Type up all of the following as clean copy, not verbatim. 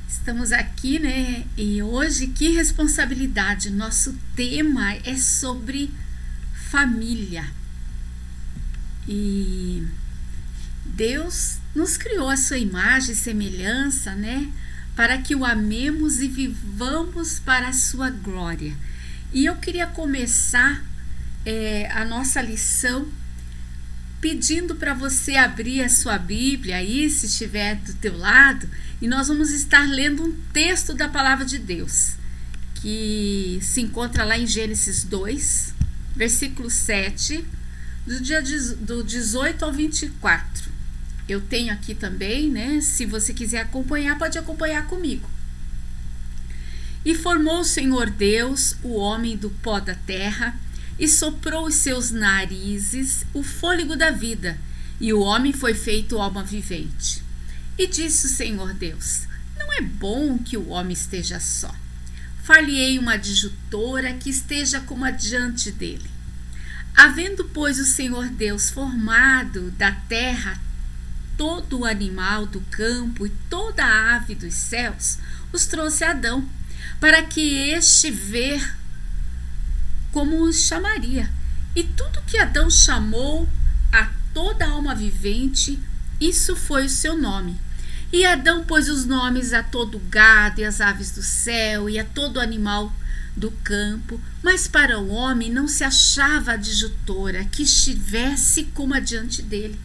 Estamos aqui, né? E hoje, que responsabilidade! Nosso tema é sobre família. E Deus nos criou a sua imagem e semelhança, né? Para que o amemos e vivamos para a sua glória. E eu queria começar a nossa lição pedindo para você abrir a sua Bíblia aí, se estiver do teu lado, e nós vamos estar lendo um texto da Palavra de Deus, que se encontra lá em Gênesis 2, versículo 7, do 18 ao 24. Eu tenho aqui também, né? Se você quiser acompanhar, pode acompanhar comigo. E formou o Senhor Deus o homem do pó da terra, e soprou os seus narizes o fôlego da vida, e o homem foi feito alma vivente. E disse o Senhor Deus: não é bom que o homem esteja só. Far-lhe-ei uma adjutora que esteja como adiante dele. Havendo, pois, o Senhor Deus formado da terra todo o animal do campo e toda a ave dos céus, os trouxe a Adão, para que este ver como os chamaria. E tudo que Adão chamou a toda alma vivente, isso foi o seu nome. E Adão pôs os nomes a todo gado e as aves do céu e a todo animal do campo, mas para o homem não se achava adjutora que estivesse como adiante dele.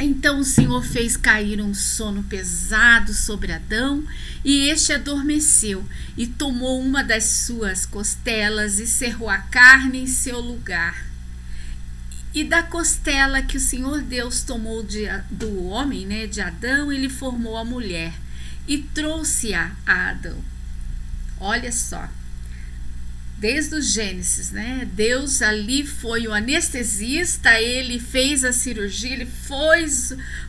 Então o Senhor fez cair um sono pesado sobre Adão, e este adormeceu, e tomou uma das suas costelas e cerrou a carne em seu lugar. E da costela que o Senhor Deus tomou do homem, né, de Adão, ele formou a mulher e trouxe-a a Adão. Olha só, desde o Gênesis, né? Deus ali foi o anestesista, ele fez a cirurgia, ele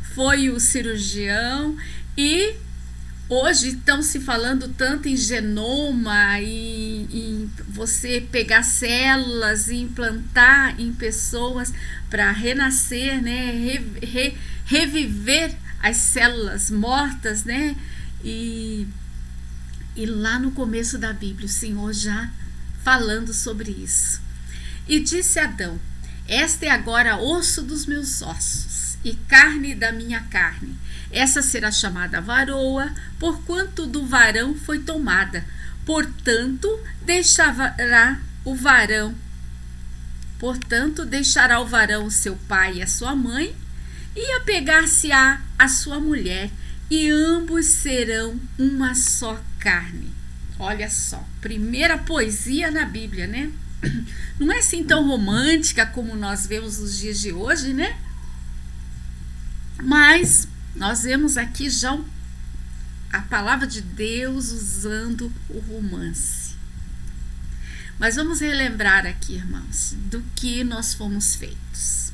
foi o cirurgião, e hoje estão se falando tanto em genoma, em você pegar células e implantar em pessoas para renascer, né? Reviver as células mortas, né? E lá no começo da Bíblia, o Senhor já falando sobre isso. E disse Adão: esta é agora osso dos meus ossos e carne da minha carne. Essa será chamada varoa, porquanto do varão foi tomada. Portanto, deixará o varão o seu pai e a sua mãe, e apegar-se-á a sua mulher, e ambos serão uma só carne. Olha só, primeira poesia na Bíblia, né? Não é assim tão romântica como nós vemos nos dias de hoje, né? Mas nós vemos aqui já a palavra de Deus usando o romance. Mas vamos relembrar aqui, irmãos, do que nós fomos feitos.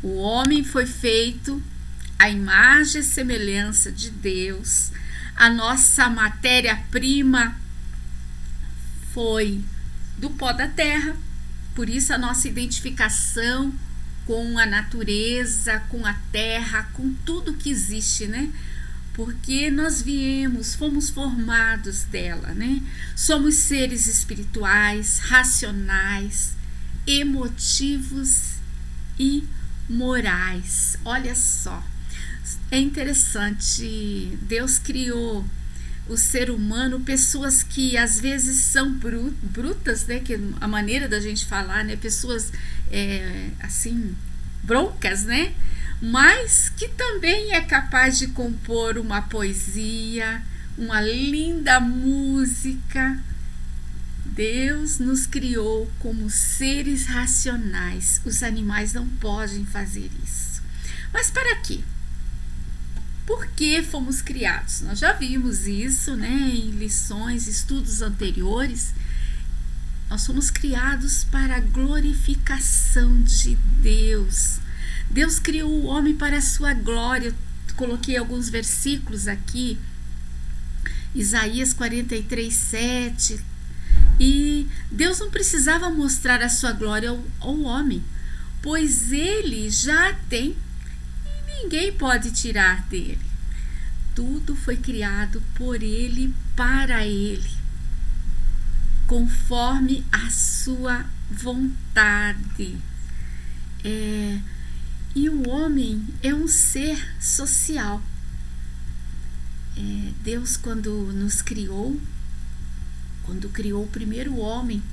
O homem foi feito à imagem e semelhança de Deus. A nossa matéria-prima foi do pó da terra, por isso a nossa identificação com a natureza, com a terra, com tudo que existe, né? Porque nós fomos formados dela, né? Somos seres espirituais, racionais, emotivos e morais. Olha só, é interessante, Deus criou o ser humano, pessoas que às vezes são brutas, né, que é a maneira da gente falar, né, pessoas assim, broncas, né, mas que também é capaz de compor uma poesia, uma linda música. Deus nos criou como seres racionais. Os animais não podem fazer isso. Mas para quê? Por que fomos criados? Nós já vimos isso, né, em lições, estudos anteriores. Nós fomos criados para a glorificação de Deus. Deus criou o homem para a sua glória. Eu coloquei alguns versículos aqui. Isaías 43, 7. E Deus não precisava mostrar a sua glória ao homem, pois ele já tem e ninguém pode tirar dele. tudo foi criado por Ele, para Ele, conforme a sua vontade. E o homem é um ser social. Deus, quando nos criou, quando criou o primeiro homem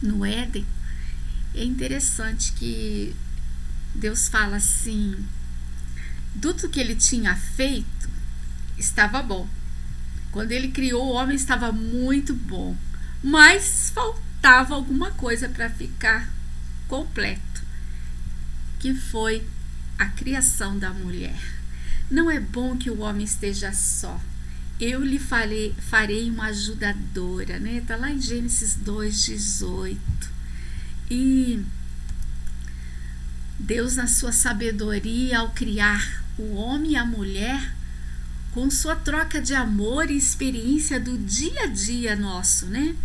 no Éden, é interessante que Deus fala assim: tudo que ele tinha feito estava bom. Quando ele criou o homem, estava muito bom, mas faltava alguma coisa para ficar completo, que foi a criação da mulher. Não é bom que o homem esteja só. Eu lhe farei uma ajudadora, né? Está lá em Gênesis 2:18. E Deus, na sua sabedoria, ao criar o homem e a mulher, com sua troca de amor e experiência do dia a dia nosso, né?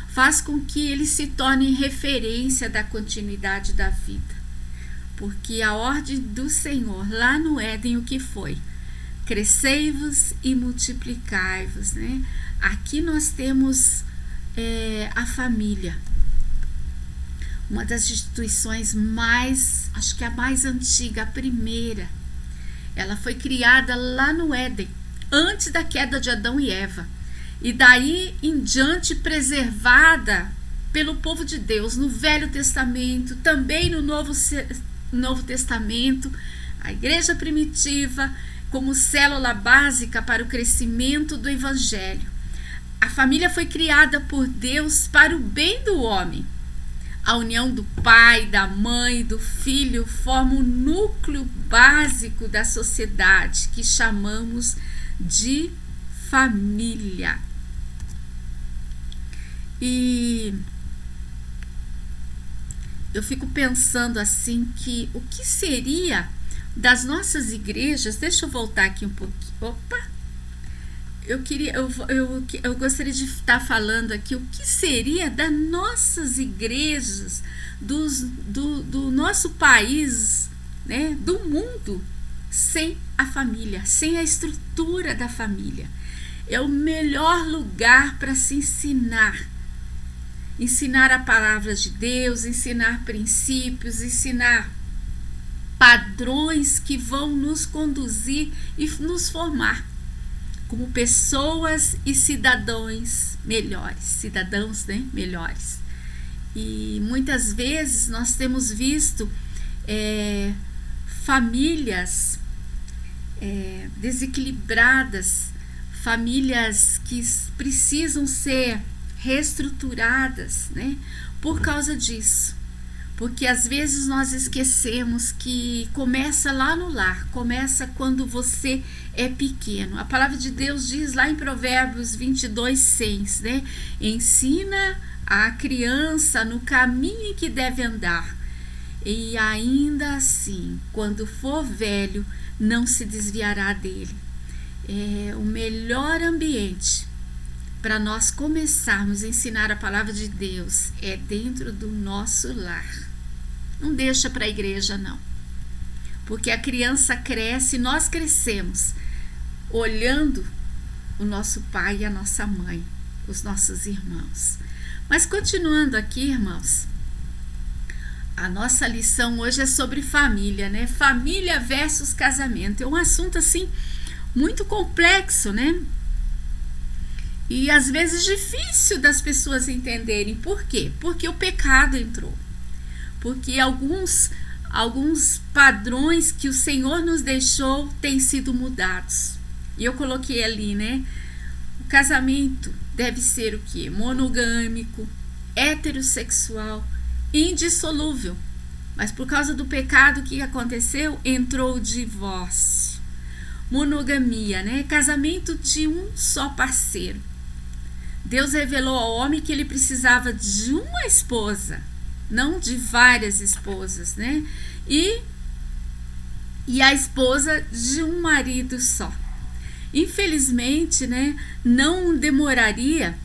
Faz com que eles se tornem referência da continuidade da vida. Porque a ordem do Senhor lá no Éden, o que foi? Crescei-vos e multiplicai-vos, né? Aqui nós temos a família, uma das instituições mais, acho que a mais antiga, a primeira. Ela foi criada lá no Éden, antes da queda de Adão e Eva, e daí em diante preservada pelo povo de Deus no Velho Testamento, também no Novo Testamento, a igreja primitiva como célula básica para o crescimento do Evangelho. A família foi criada por Deus para o bem do homem. A união do pai, da mãe e do filho forma o núcleo básico da sociedade, que chamamos de família. E eu fico pensando assim que o que seria das nossas igrejas. Deixa eu voltar aqui um pouquinho. Opa! Eu gostaria de estar falando aqui o que seria das nossas igrejas, do nosso país, né, do mundo, sem a família, sem a estrutura da família. É o melhor lugar para se ensinar a palavra de Deus, ensinar princípios, ensinar padrões que vão nos conduzir e nos formar como pessoas e cidadãos melhores, melhores. E muitas vezes nós temos visto famílias desequilibradas, famílias que precisam ser reestruturadas, né? Por causa disso. Porque às vezes nós esquecemos que começa lá no lar, começa quando você é pequeno. A palavra de Deus diz lá em Provérbios 22:6, né? Ensina a criança no caminho em que deve andar, e ainda assim, quando for velho, não se desviará dele. O melhor ambiente para nós começarmos a ensinar a palavra de Deus é dentro do nosso lar. Não deixa para a igreja, não. Porque a criança cresce, nós crescemos olhando o nosso pai e a nossa mãe, os nossos irmãos. Mas continuando aqui, irmãos, a nossa lição hoje é sobre família, né? Família versus casamento. É um assunto assim muito complexo, né? E às vezes difícil das pessoas entenderem. Por quê? Porque o pecado entrou. Porque alguns padrões que o Senhor nos deixou têm sido mudados. E eu coloquei ali, né? O casamento deve ser o quê? Monogâmico, heterossexual, indissolúvel. Mas por causa do pecado, o que aconteceu? Entrou o divórcio. Monogamia, né? Casamento de um só parceiro. Deus revelou ao homem que ele precisava de uma esposa, não de várias esposas, né? E a esposa de um marido só. Infelizmente, né, não demoraria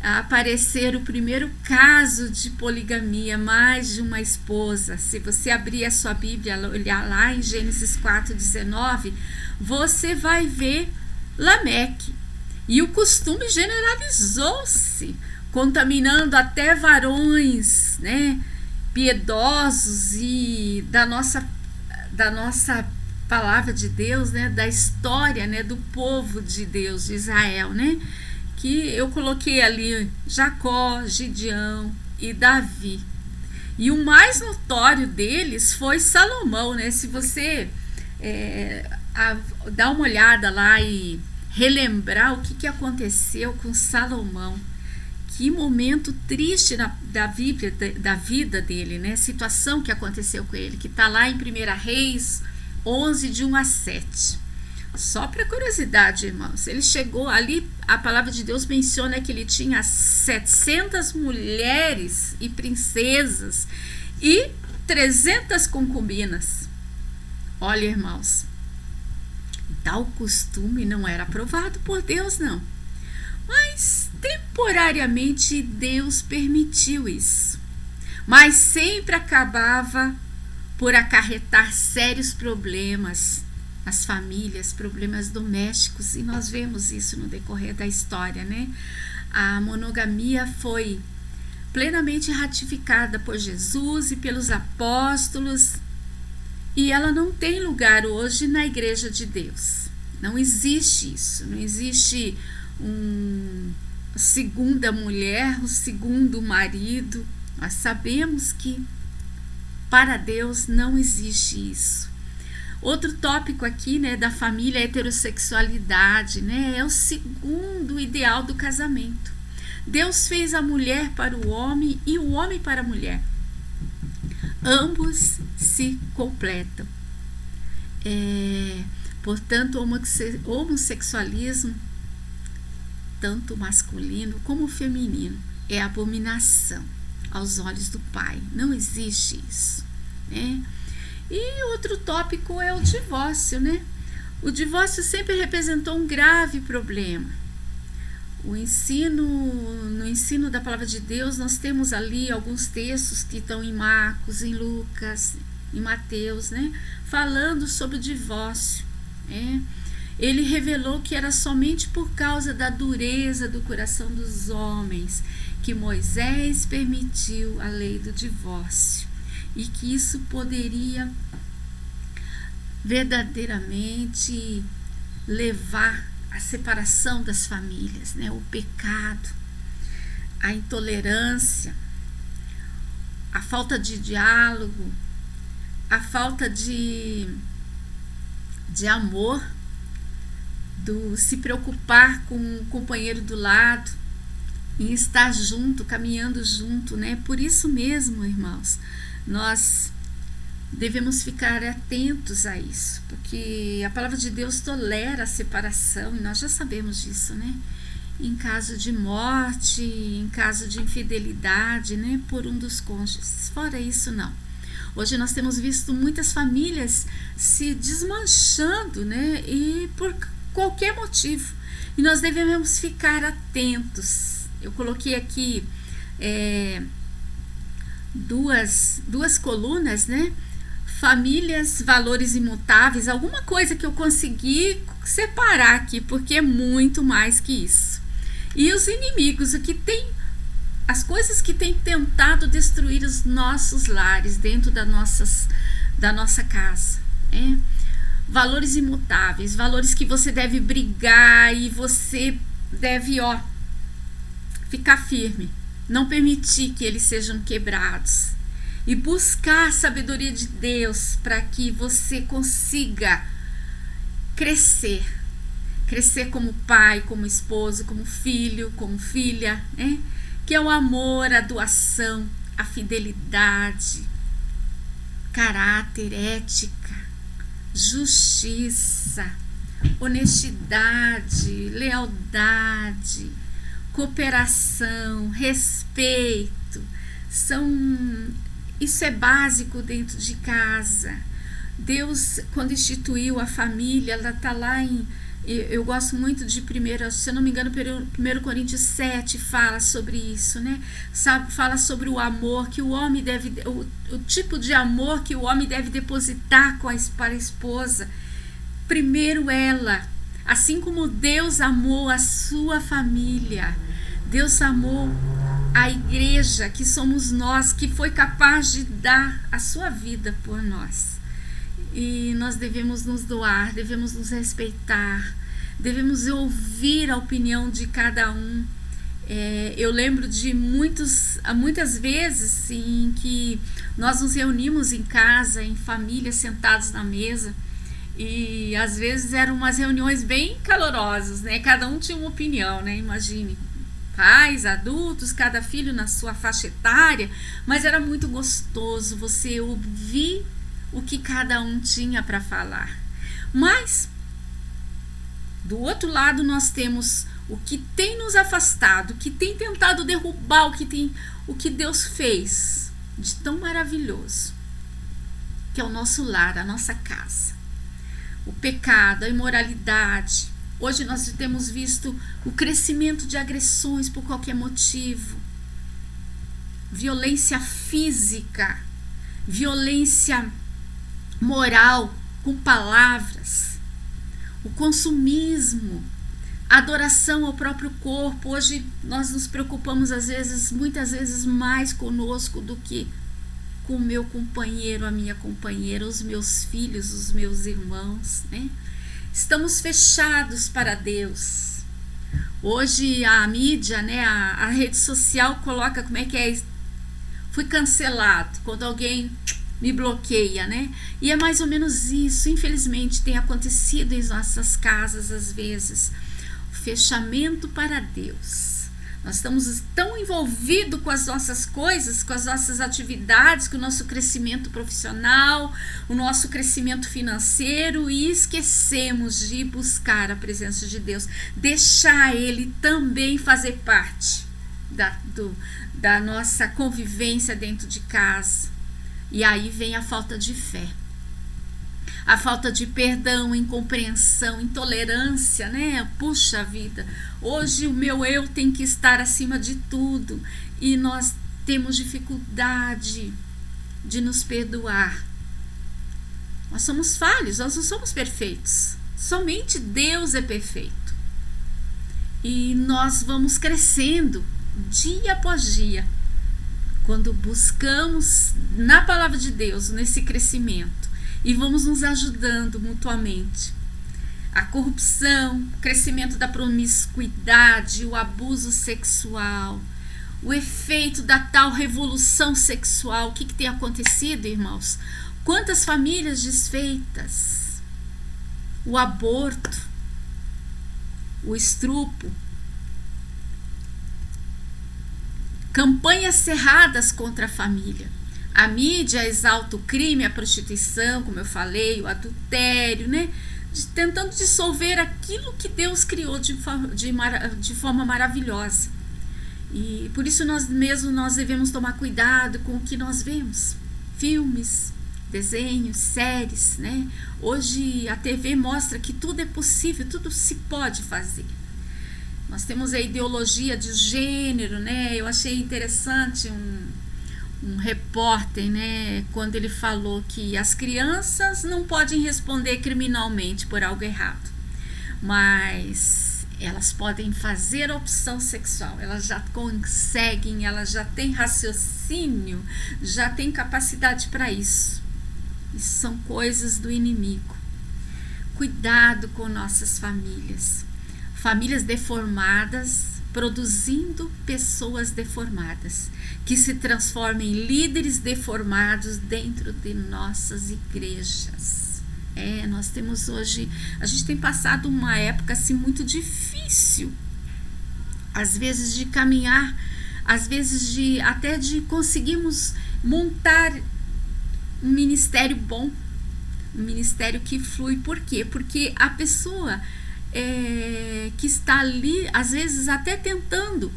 a aparecer o primeiro caso de poligamia, mais de uma esposa. Se você abrir a sua Bíblia, olhar lá em Gênesis 4:19, você vai ver Lameque. E o costume generalizou-se, contaminando até varões, né, piedosos e da nossa palavra de Deus, né, da história, né, do povo de Deus, de Israel, né, que eu coloquei ali Jacó, Gideão e Davi. E o mais notório deles foi Salomão, né? Se você dar uma olhada lá e relembrar o que aconteceu com Salomão, que momento triste da vida dele, né? Situação que aconteceu com ele, que está lá em 1 Reis 11, de 1 a 7. Só para curiosidade, irmãos, ele chegou ali, a palavra de Deus menciona que ele tinha 700 mulheres e princesas e 300 concubinas. Olha, irmãos, tal costume não era aprovado por Deus, não. Mas temporariamente Deus permitiu isso. Mas sempre acabava por acarretar sérios problemas as famílias, problemas domésticos, e nós vemos isso no decorrer da história, né? A monogamia foi plenamente ratificada por Jesus e pelos apóstolos, e ela não tem lugar hoje na Igreja de Deus. Não existe isso, não existe segunda mulher, o segundo marido. Nós sabemos que para Deus não existe isso. Outro tópico aqui, né, da família, é a heterossexualidade, né, é o segundo ideal do casamento. Deus fez a mulher para o homem e o homem para a mulher. Ambos se completam. Portanto, o homossexualismo, tanto masculino como feminino, é abominação aos olhos do Pai. Não existe isso, né? E outro tópico é o divórcio, né? O divórcio sempre representou um grave problema. No ensino da palavra de Deus, nós temos ali alguns textos que estão em Marcos, em Lucas, em Mateus, né? Falando sobre o divórcio, né? Ele revelou que era somente por causa da dureza do coração dos homens que Moisés permitiu a lei do divórcio, e que isso poderia verdadeiramente levar à separação das famílias, né? O pecado, a intolerância, a falta de diálogo, a falta de amor, do se preocupar com o companheiro do lado, em estar junto, caminhando junto, né? Por isso mesmo, irmãos, nós devemos ficar atentos a isso, porque a palavra de Deus tolera a separação, e nós já sabemos disso, né? Em caso de morte, em caso de infidelidade, né? Por um dos cônjuges. Fora isso, não. Hoje nós temos visto muitas famílias se desmanchando, né? E por qualquer motivo. E nós devemos ficar atentos. Eu coloquei aqui duas colunas, né? Famílias, valores imutáveis, alguma coisa que eu consegui separar aqui, porque é muito mais que isso. E os inimigos, as coisas que têm tentado destruir os nossos lares dentro da nossa casa, né? Valores imutáveis, valores que você deve brigar e você deve, ficar firme, não permitir que eles sejam quebrados e buscar a sabedoria de Deus para que você consiga crescer como pai, como esposo, como filho, como filha, né? Que é o amor, a doação, a fidelidade, caráter, ética, justiça, honestidade, lealdade, cooperação, respeito. Isso é básico dentro de casa. Deus, quando instituiu a família, ela está lá eu gosto muito de se eu não me engano, 1 Coríntios 7 fala sobre isso, né? Fala sobre o amor que o homem deve, o tipo de amor que o homem deve depositar para a esposa. Primeiro ela, Assim como Deus amou a sua família, Deus amou a igreja, que somos nós, que foi capaz de dar a sua vida por nós. E nós devemos nos doar, devemos nos respeitar, devemos ouvir a opinião de cada um. Eu lembro de muitas vezes em que nós nos reunimos em casa, em família, sentados na mesa, e às vezes eram umas reuniões bem calorosas, né? Cada um tinha uma opinião, né? Imagine, pais, adultos, cada filho na sua faixa etária, mas era muito gostoso você ouvir o que cada um tinha para falar. Mas do outro lado nós temos o que tem nos afastado, o que tem tentado derrubar o que Deus fez de tão maravilhoso, que é o nosso lar, a nossa casa. O pecado, a imoralidade. Hoje nós temos visto o crescimento de agressões por qualquer motivo, violência física, violência moral com palavras, o consumismo, a adoração ao próprio corpo. Hoje nós nos preocupamos muitas vezes mais conosco do que com o meu companheiro, a minha companheira, os meus filhos, os meus irmãos, né? Estamos fechados para Deus. Hoje a mídia, né, a rede social coloca como é que é. Fui cancelado quando alguém me bloqueia, né? E é mais ou menos isso. Infelizmente tem acontecido em nossas casas às vezes. O fechamento para Deus. Nós estamos tão envolvidos com as nossas coisas, com as nossas atividades, com o nosso crescimento profissional, o nosso crescimento financeiro, e esquecemos de buscar a presença de Deus, deixar Ele também fazer parte da nossa convivência dentro de casa. E aí vem a falta de fé, a falta de perdão, incompreensão, intolerância, né? Puxa vida, hoje o meu eu tem que estar acima de tudo, e nós temos dificuldade de nos perdoar. Nós somos falhos, nós não somos perfeitos, somente Deus é perfeito. E nós vamos crescendo dia após dia, quando buscamos na palavra de Deus, nesse crescimento, e vamos nos ajudando mutuamente. A corrupção, o crescimento da promiscuidade, o abuso sexual, o efeito da tal revolução sexual. O que tem acontecido, irmãos? Quantas famílias desfeitas? O aborto, o estupro, campanhas cerradas contra a família. A mídia exalta o crime, a prostituição, como eu falei, o adultério, né? Tentando dissolver aquilo que Deus criou de forma maravilhosa. E por isso nós devemos tomar cuidado com o que nós vemos. Filmes, desenhos, séries, né? Hoje a TV mostra que tudo é possível, tudo se pode fazer. Nós temos a ideologia de gênero, né? Eu achei interessante um repórter, né, quando ele falou que as crianças não podem responder criminalmente por algo errado, mas elas podem fazer a opção sexual, elas já conseguem, elas já têm raciocínio, já têm capacidade para isso. Isso são coisas do inimigo. Cuidado com nossas famílias. Famílias deformadas, produzindo pessoas deformadas, que se transformam em líderes deformados dentro de nossas igrejas. Nós temos hoje, a gente tem passado uma época assim muito difícil, às vezes de caminhar, às vezes até de conseguirmos montar um ministério bom, um ministério que flui. Por quê? Porque a pessoa que está ali, às vezes até tentando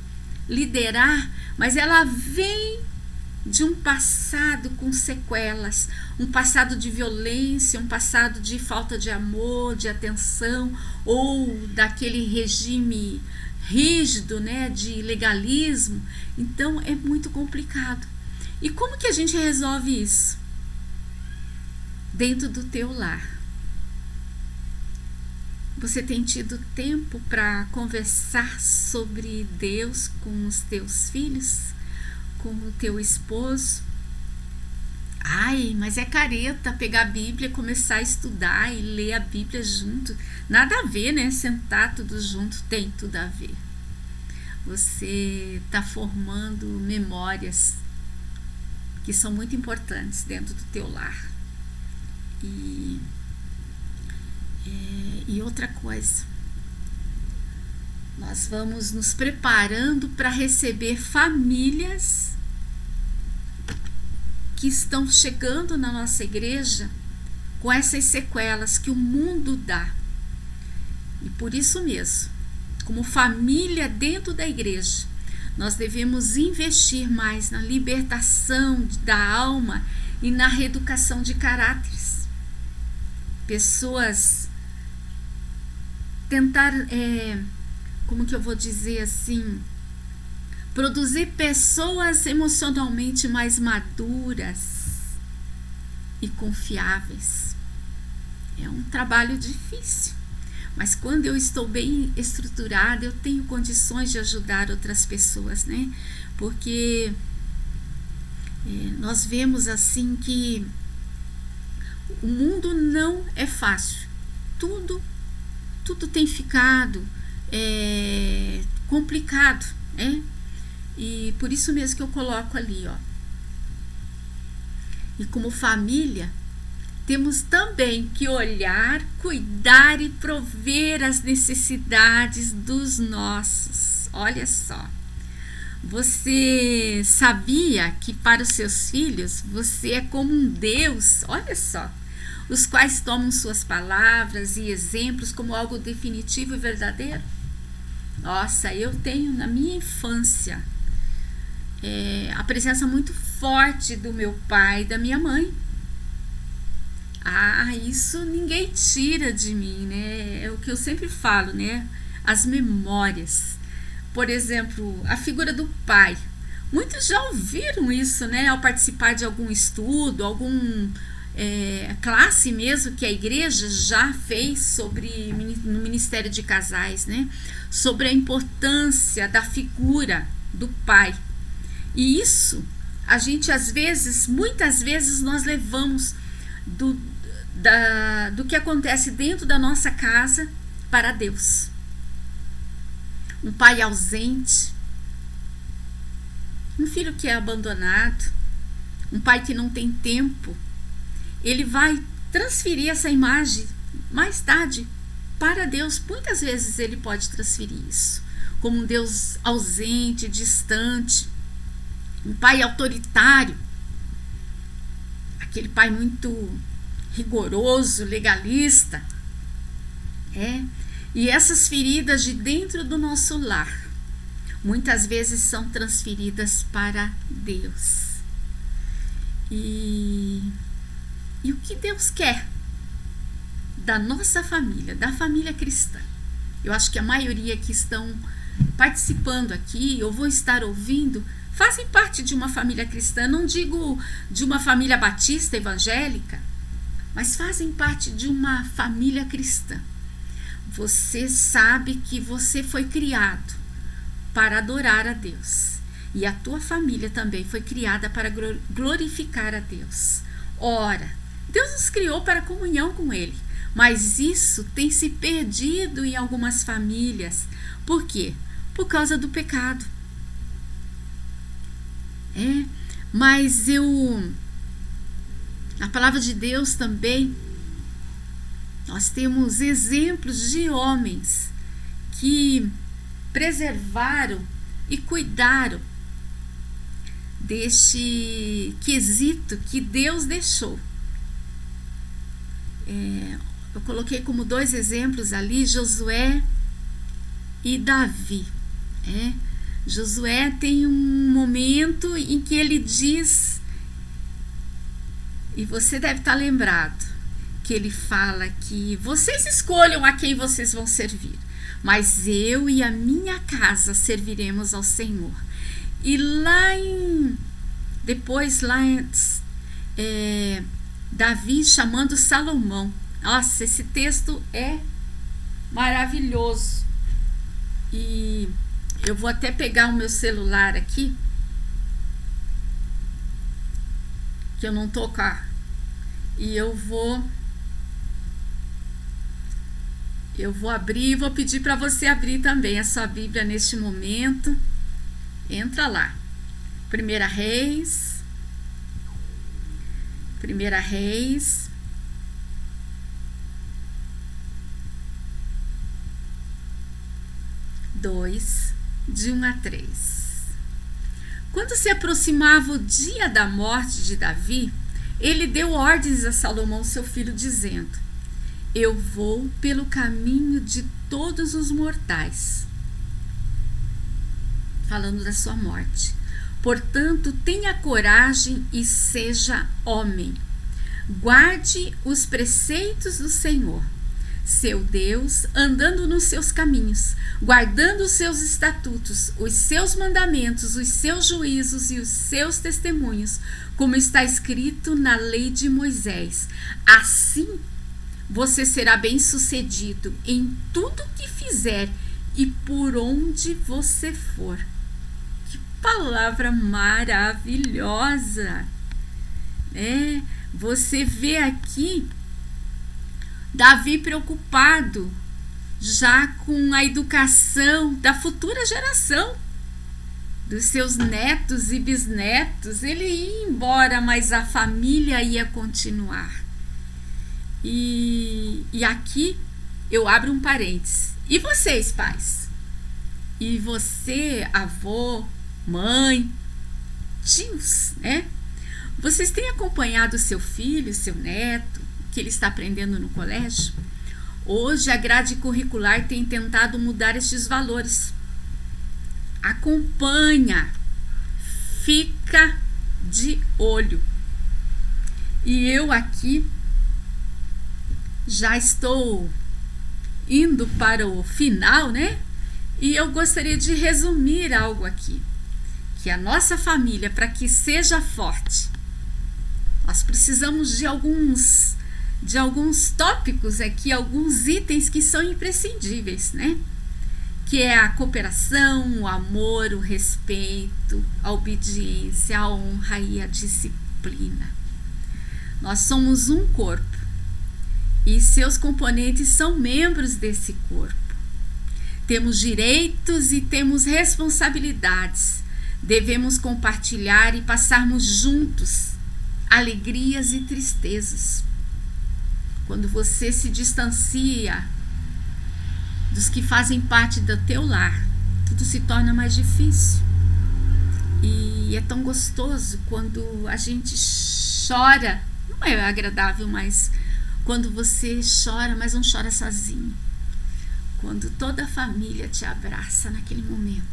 liderar, mas ela vem de um passado com sequelas, um passado de violência, um passado de falta de amor, de atenção, ou daquele regime rígido, né, de legalismo. Então é muito complicado. E como que a gente resolve isso? Dentro do teu lar. Você tem tido tempo para conversar sobre Deus com os teus filhos, com o teu esposo? Ai, mas é careta pegar a Bíblia, começar a estudar e ler a Bíblia junto. Nada a ver, né? Sentar tudo junto tem tudo a ver. Você está formando memórias que são muito importantes dentro do teu lar. E outra coisa, nós vamos nos preparando para receber famílias que estão chegando na nossa igreja com essas sequelas que o mundo dá. E por isso mesmo, como família dentro da igreja, nós devemos investir mais na libertação da alma e na reeducação de caráteres. Pessoas tentar, como que eu vou dizer assim, produzir pessoas emocionalmente mais maduras e confiáveis. É um trabalho difícil, mas quando eu estou bem estruturada, eu tenho condições de ajudar outras pessoas, né? Porque nós vemos assim que o mundo não é fácil. Tudo tem ficado complicado, né? E por isso mesmo que eu coloco ali, ó. E como família, temos também que olhar, cuidar e prover as necessidades dos nossos. Olha só. Você sabia que para os seus filhos você é como um Deus? Olha só. Os quais tomam suas palavras e exemplos como algo definitivo e verdadeiro? Nossa, eu tenho na minha infância a presença muito forte do meu pai e da minha mãe. Isso ninguém tira de mim, né? É o que eu sempre falo, né? As memórias. Por exemplo, a figura do pai. Muitos já ouviram isso, né? Ao participar de algum estudo, algum classe mesmo que a igreja já fez no Ministério de Casais, né? Sobre a importância da figura do pai. E isso, a gente muitas vezes nós levamos do que acontece dentro da nossa casa para Deus. Um pai ausente, um filho que é abandonado, um pai que não tem tempo, ele vai transferir essa imagem mais tarde para Deus. Muitas vezes ele pode transferir isso, como um Deus ausente, distante, um pai autoritário, aquele pai muito rigoroso, legalista. E essas feridas de dentro do nosso lar muitas vezes são transferidas para Deus. E o que Deus quer da nossa família, da família cristã? Eu acho que a maioria que estão participando aqui, eu vou estar ouvindo, fazem parte de uma família cristã. Não digo de uma família batista evangélica, mas fazem parte de uma família cristã. Você sabe que você foi criado para adorar a Deus. E a tua família também foi criada para glorificar a Deus. Ora, Deus nos criou para comunhão com Ele. Mas isso tem se perdido em algumas famílias. Por quê? Por causa do pecado. Mas na palavra de Deus também, nós temos exemplos de homens que preservaram e cuidaram deste quesito que Deus deixou. Eu coloquei como 2 exemplos ali, Josué e Davi. Josué tem um momento em que ele diz, e você deve estar lembrado, que ele fala que vocês escolham a quem vocês vão servir, mas eu e a minha casa serviremos ao Senhor. E depois Davi chamando Salomão. Nossa, esse texto é maravilhoso. E eu vou até pegar o meu celular aqui, que eu não tô cá, e eu vou abrir e vou pedir para você abrir também a sua Bíblia neste momento. Entra lá. 1 Reis 2, de 1 a 3. Quando se aproximava o dia da morte de Davi, ele deu ordens a Salomão, seu filho, dizendo: eu vou pelo caminho de todos os mortais, falando da sua morte. Portanto, tenha coragem e seja homem. Guarde os preceitos do Senhor, seu Deus, andando nos seus caminhos, guardando os seus estatutos, os seus mandamentos, os seus juízos e os seus testemunhos, como está escrito na lei de Moisés. Assim, você será bem-sucedido em tudo que fizer e por onde você for. Que palavra maravilhosa! Você vê aqui Davi preocupado já com a educação da futura geração, dos seus netos e bisnetos. Ele ia embora, mas a família ia continuar. E aqui eu abro um parênteses. E vocês, pais? E você, avô, mãe, tios, né? Vocês têm acompanhado seu filho, seu neto, que ele está aprendendo no colégio? Hoje a grade curricular tem tentado mudar estes valores. Acompanha, fica de olho. E eu aqui já estou indo para o final, né? E eu gostaria de resumir algo aqui. Que a nossa família, para que seja forte, nós precisamos de alguns tópicos aqui, alguns itens que são imprescindíveis, né? Que é a cooperação, o amor, o respeito, a obediência, a honra e a disciplina. Nós somos um corpo e seus componentes são membros desse corpo. Temos direitos e temos responsabilidades. Devemos compartilhar e passarmos juntos alegrias e tristezas. Quando você se distancia dos que fazem parte do teu lar, tudo se torna mais difícil. E é tão gostoso quando a gente chora. Não é agradável, mas quando você chora, mas não chora sozinho. Quando toda a família te abraça naquele momento.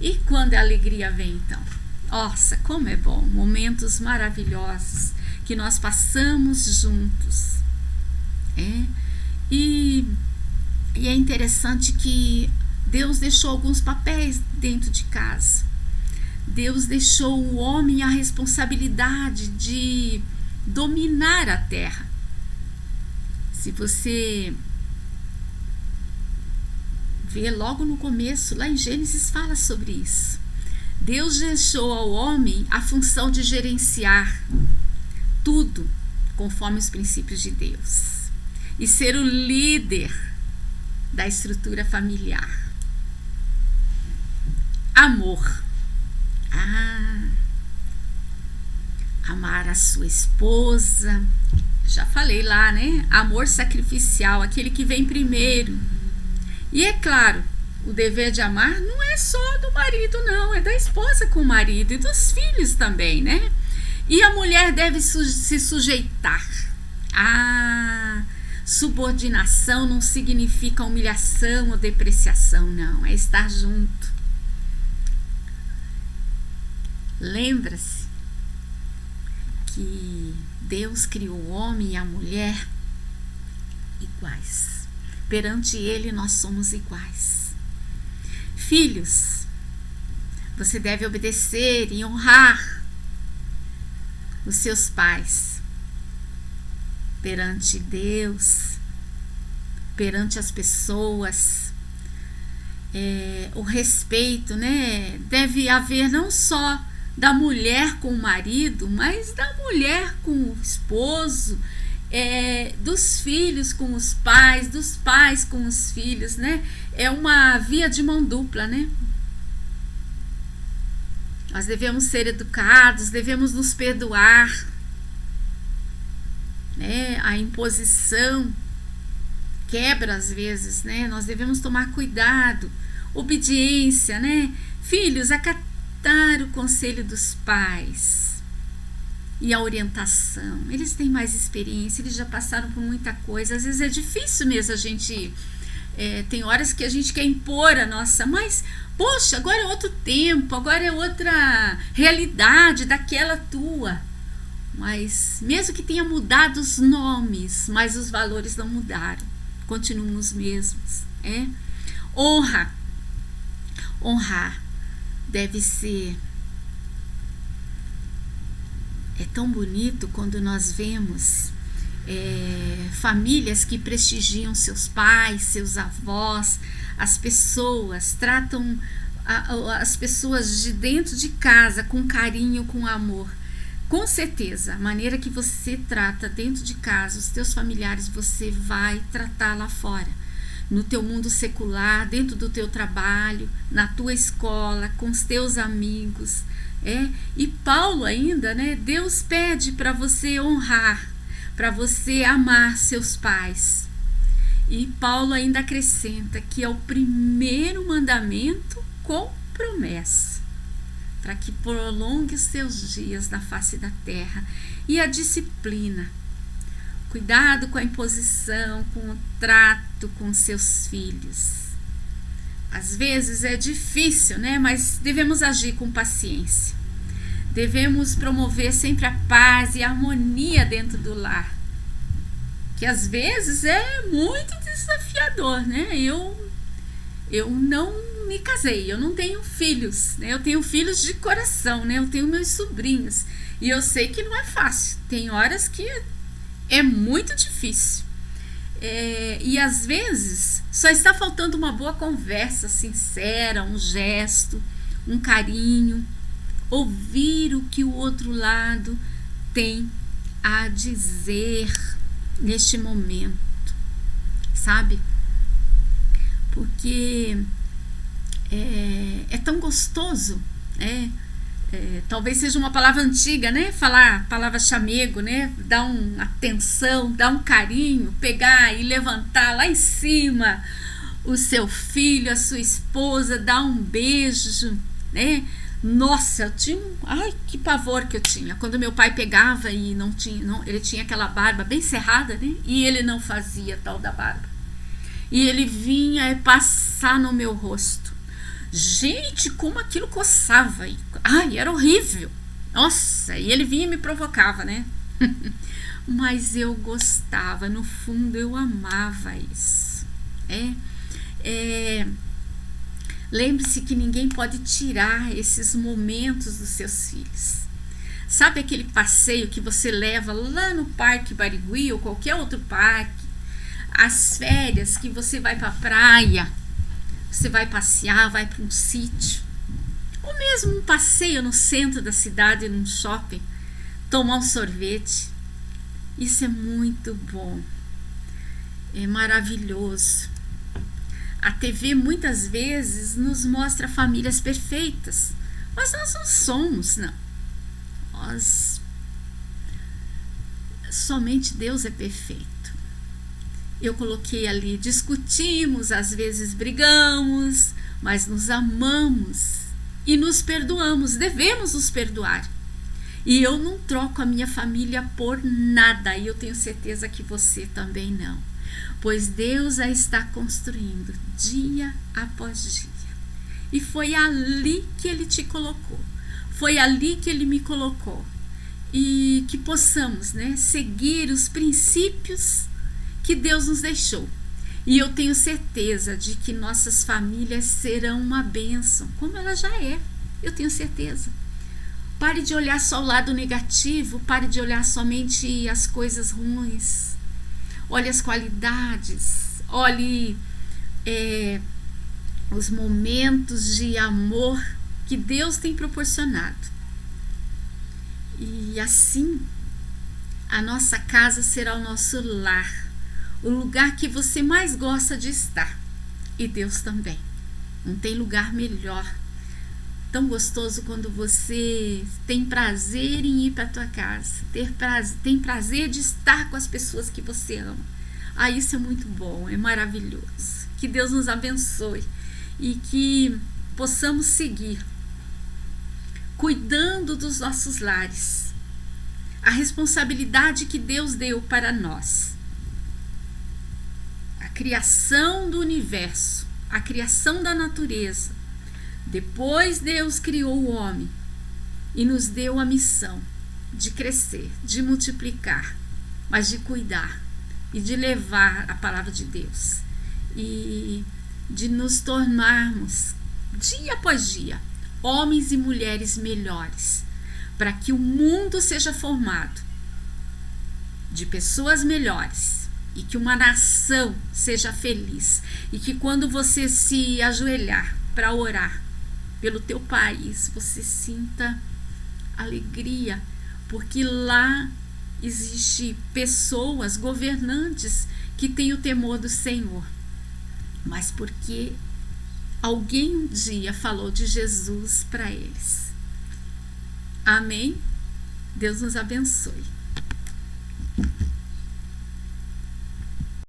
E quando a alegria vem, então? Nossa, como é bom! Momentos maravilhosos que nós passamos juntos. E é interessante que Deus deixou alguns papéis dentro de casa. Deus deixou o homem a responsabilidade de dominar a terra. Se você vê logo no começo, lá em Gênesis fala sobre isso. Deus deixou ao homem a função de gerenciar tudo conforme os princípios de Deus e ser o líder da estrutura familiar. Amor. Amar a sua esposa. Já falei lá, né? Amor sacrificial, aquele que vem primeiro. E é claro, o dever de amar não é só do marido, não. É da esposa com o marido e dos filhos também, né? E a mulher deve se sujeitar. Subordinação não significa humilhação ou depreciação, não. É estar junto. Lembra-se que Deus criou o homem e a mulher iguais. Perante Ele nós somos iguais. Filhos, você deve obedecer e honrar os seus pais perante Deus, perante as pessoas. O respeito, né? Deve haver não só da mulher com o marido, mas da mulher com o esposo, dos filhos com os pais, dos pais com os filhos, né? É uma via de mão dupla, né? Nós devemos ser educados, devemos nos perdoar, né? A imposição quebra às vezes, né? Nós devemos tomar cuidado, obediência, né? Filhos, acatar o conselho dos pais e a orientação. Eles têm mais experiência, eles já passaram por muita coisa. Às vezes é difícil mesmo a gente... tem horas que a gente quer impor a nossa... Mas, poxa, agora é outro tempo, agora é outra realidade daquela tua. Mas, mesmo que tenha mudado os nomes, mas os valores não mudaram. Continuam os mesmos. Honrar deve ser... É tão bonito quando nós vemos famílias que prestigiam seus pais, seus avós, as pessoas, tratam as pessoas de dentro de casa com carinho, com amor. Com certeza, a maneira que você trata dentro de casa os teus familiares, você vai tratar lá fora. No teu mundo secular, dentro do teu trabalho, na tua escola, com os teus amigos. E Paulo ainda, né? Deus pede para você honrar, para você amar seus pais. E Paulo ainda acrescenta que é o primeiro mandamento com promessa, para que prolongue os seus dias na face da terra. E a disciplina, cuidado com a imposição, com o trato com seus filhos. Às vezes é difícil, né? Mas devemos agir com paciência. Devemos promover sempre a paz e a harmonia dentro do lar, que às vezes é muito desafiador, né? Eu não me casei, eu não tenho filhos, né? Eu tenho filhos de coração, né? Eu tenho meus sobrinhos e eu sei que não é fácil. Tem horas que é muito difícil. E às vezes só está faltando uma boa conversa sincera, um gesto, um carinho, ouvir o que o outro lado tem a dizer neste momento, sabe? Porque é tão gostoso, talvez seja uma palavra antiga, né? Falar palavra chamego, né? Dar uma atenção, dar um carinho, pegar e levantar lá em cima o seu filho, a sua esposa, dar um beijo, né? Nossa, eu tinha que pavor que eu tinha quando meu pai pegava e ele tinha aquela barba bem cerrada, né? E ele não fazia tal da barba. E ele vinha passar no meu rosto. Gente, como aquilo coçava. Era horrível. Nossa, e ele vinha e me provocava, né? Mas eu gostava, no fundo eu amava isso. Lembre-se que ninguém pode tirar esses momentos dos seus filhos. Sabe aquele passeio que você leva lá no Parque Barigui ou qualquer outro parque? As férias que você vai para a praia, você vai passear, vai para um sítio, ou mesmo um passeio no centro da cidade, num shopping, tomar um sorvete. Isso é muito bom, é maravilhoso. A TV muitas vezes nos mostra famílias perfeitas, mas nós não somos, não. Somente Deus é perfeito. Eu coloquei ali, discutimos, às vezes brigamos, mas nos amamos e nos perdoamos, devemos nos perdoar. E eu não troco a minha família por nada, e eu tenho certeza que você também não. Pois Deus a está construindo dia após dia. E foi ali que Ele te colocou. Foi ali que Ele me colocou. E que possamos, né, seguir os princípios que Deus nos deixou. E eu tenho certeza de que nossas famílias serão uma bênção, como ela já é. Eu tenho certeza. Pare de olhar só o lado negativo, pare de olhar somente as coisas ruins. Olhe as qualidades, olhe os momentos de amor que Deus tem proporcionado. E assim, a nossa casa será o nosso lar, o lugar que você mais gosta de estar. E Deus também. Não tem lugar melhor. Tão gostoso quando você tem prazer em ir para a tua casa, tem prazer de estar com as pessoas que você ama. Isso é muito bom, é maravilhoso. Que Deus nos abençoe e que possamos seguir cuidando dos nossos lares. A responsabilidade que Deus deu para nós. A criação do universo, a criação da natureza. Depois Deus criou o homem e nos deu a missão de crescer, de multiplicar, mas de cuidar e de levar a palavra de Deus e de nos tornarmos, dia após dia, homens e mulheres melhores, para que o mundo seja formado de pessoas melhores e que uma nação seja feliz e que quando você se ajoelhar para orar pelo teu país, você sinta alegria, porque lá existe pessoas, governantes que têm o temor do Senhor, mas porque alguém um dia falou de Jesus para eles. Amém? Deus nos abençoe.